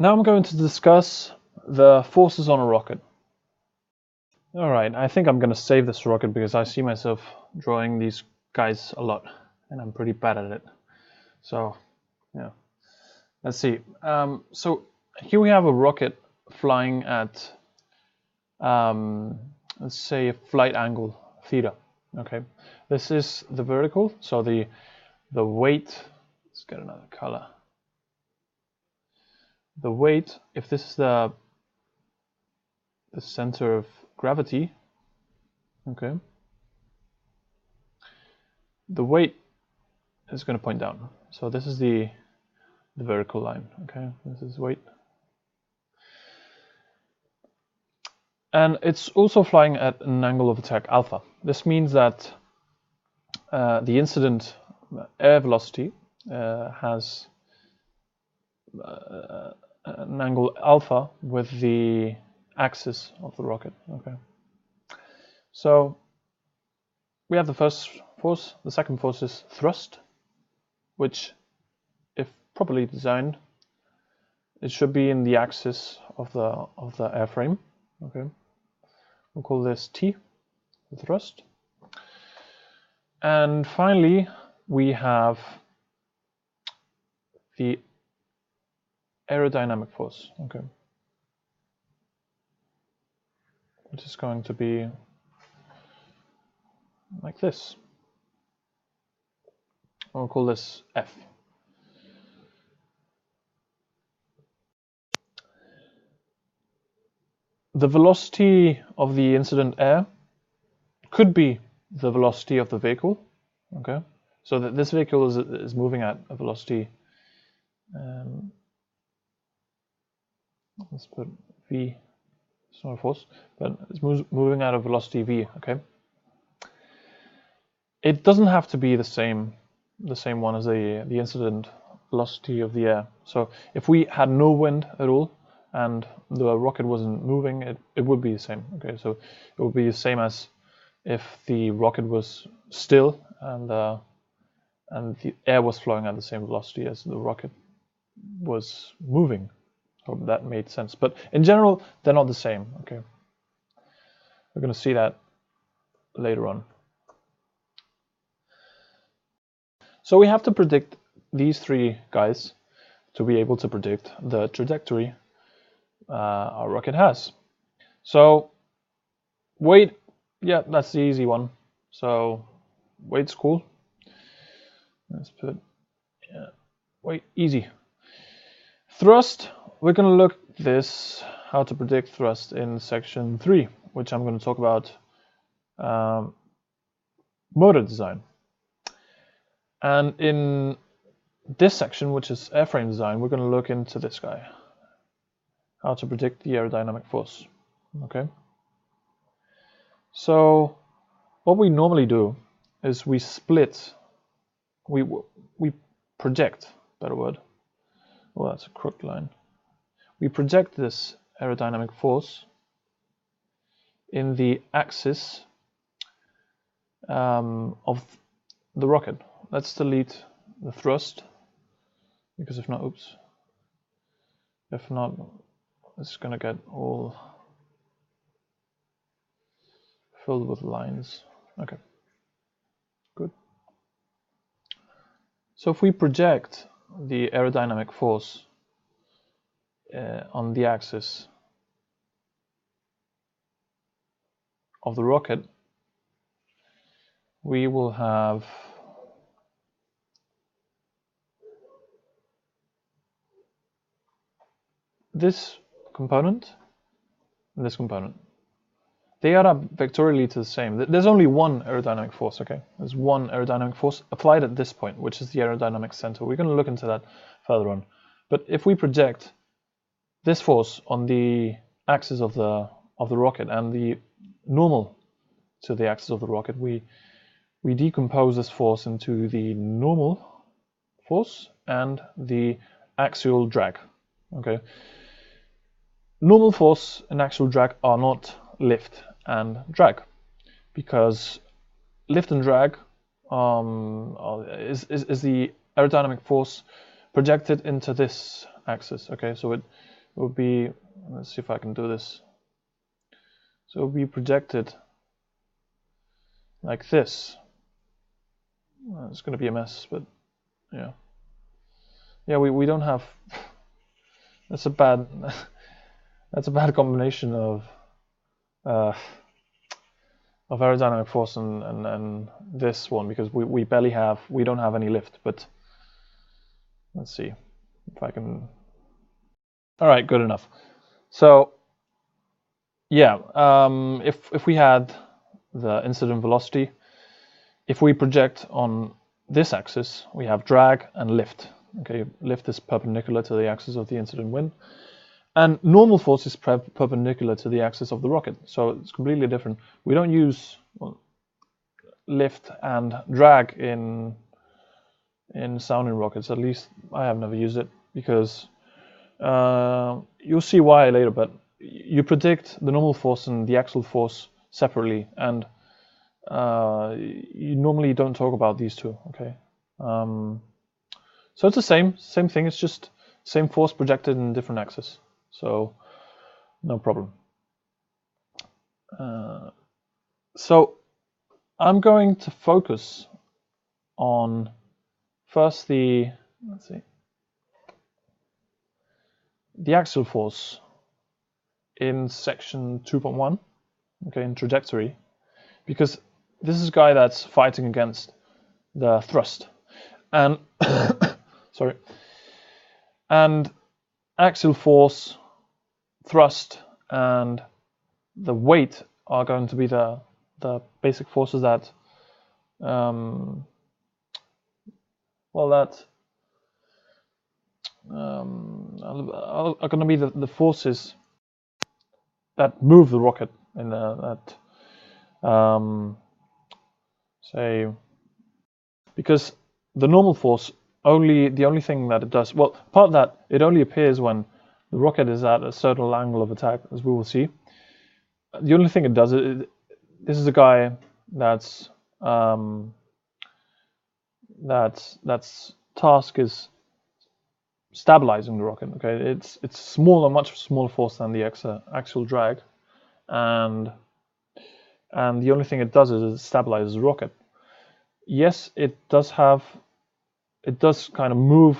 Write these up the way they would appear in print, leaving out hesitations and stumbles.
Now I'm going to discuss the forces on a rocket. Alright, I think I'm going to save this rocket because I see myself drawing these guys a lot and I'm pretty bad at it. So, yeah. Let's see. So here we have a rocket flying at, let's say, a flight angle theta. Okay, this is the vertical, so the weight, let's get another color. The weight, if this is the center of gravity, okay, the weight is going to point down. So this is the vertical line, okay, this is weight. And it's also flying at an angle of attack alpha. This means that the incident air velocity has an angle alpha with the axis of the rocket. Okay. So we have the first force. The second force is thrust, which, if properly designed, it should be in the axis of the airframe. Okay. We'll call this T, the thrust. And finally, we have the aerodynamic force, okay, which is going to be like this. We'll call this F. The velocity of the incident air could be the velocity of the vehicle, okay? So that this vehicle is moving at a velocity, let's put V, it's not a force, but it's moving at a velocity V, okay? It doesn't have to be the same one as the incident velocity of the air. So if we had no wind at all and the rocket wasn't moving, it would be the same, okay? So it would be the same as if the rocket was still and the air was flowing at the same velocity as the rocket was moving. Hope that made sense. But in general, they're not the same, okay? We're going to see that later on. So we have to predict these three guys to be able to predict the trajectory our rocket has. So weight, yeah, that's the easy one. So weight's cool. Let's put weight, easy. Thrust, we're going to look at this, how to predict thrust, in section 3, which I'm going to talk about motor design. And in this section, which is airframe design, we're going to look into this guy, how to predict the aerodynamic force. Okay. So what we normally do is we split, we project, better word. Well, that's a crooked line. We project this aerodynamic force in the axis of the rocket. Let's delete the thrust, because if not, it's gonna get all filled with lines. Okay, good. So if we project the aerodynamic force on the axis of the rocket, we will have this component and this component. They add up vectorially to the same. There's only one aerodynamic force, okay? There's one aerodynamic force applied at this point, which is the aerodynamic center. We're going to look into that further on. But if we project this force on the axis of the rocket and the normal to the axis of the rocket, we decompose this force into the normal force and the axial drag, okay? Normal force and axial drag are not lift and drag, because lift and drag is the aerodynamic force projected into this axis. Okay, so it will be, let's see if I can do this. So it will be projected like this. It's going to be a mess, but yeah. Yeah, we don't have, that's a bad combination of aerodynamic force and this one, because we don't have any lift. But let's see if I can. All right, good enough. So yeah, if we had the incident velocity, if we project on this axis, we have drag and lift. Okay, lift is perpendicular to the axis of the incident wind, and normal force is perpendicular to the axis of the rocket. So it's completely different. We don't use lift and drag in sounding rockets. At least I have never used it, because you'll see why later. But you predict the normal force and the axial force separately, and you normally don't talk about these two. Okay, so it's the same thing. It's just same force projected in different axes. So no problem. So I'm going to focus on first the axial force in section 2.1, okay, in trajectory, because this is a guy that's fighting against the thrust, and sorry, and axial force, thrust, and the weight are going to be the basic forces that are going to be the forces that move the rocket in say, because the normal force the only thing that it does, well, part of that, it only appears when the rocket is at a certain angle of attack, as we will see. The only thing it does, this is a guy that's task is stabilizing the rocket. Okay, it's smaller, much smaller force than the axial drag, and the only thing it does is it stabilizes the rocket. Yes, it does kind of move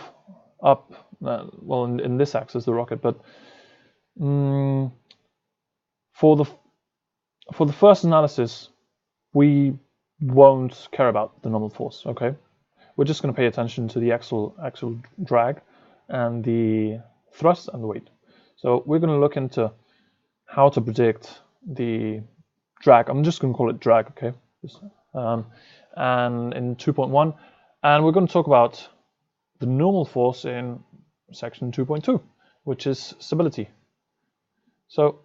up, well, in this axis, the rocket, but for the first analysis, we won't care about the normal force. Okay, we're just going to pay attention to the axial drag and the thrust and the weight. So we're going to look into how to predict the drag. I'm just going to call it drag, okay? And in 2.1, and we're going to talk about the normal force in section 2.2, which is stability. So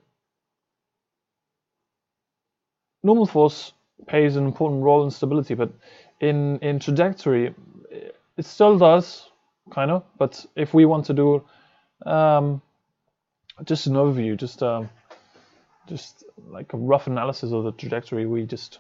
normal force plays an important role in stability, but in trajectory, it still does, kind of. But if we want to do just an overview, just like a rough analysis of the trajectory, we just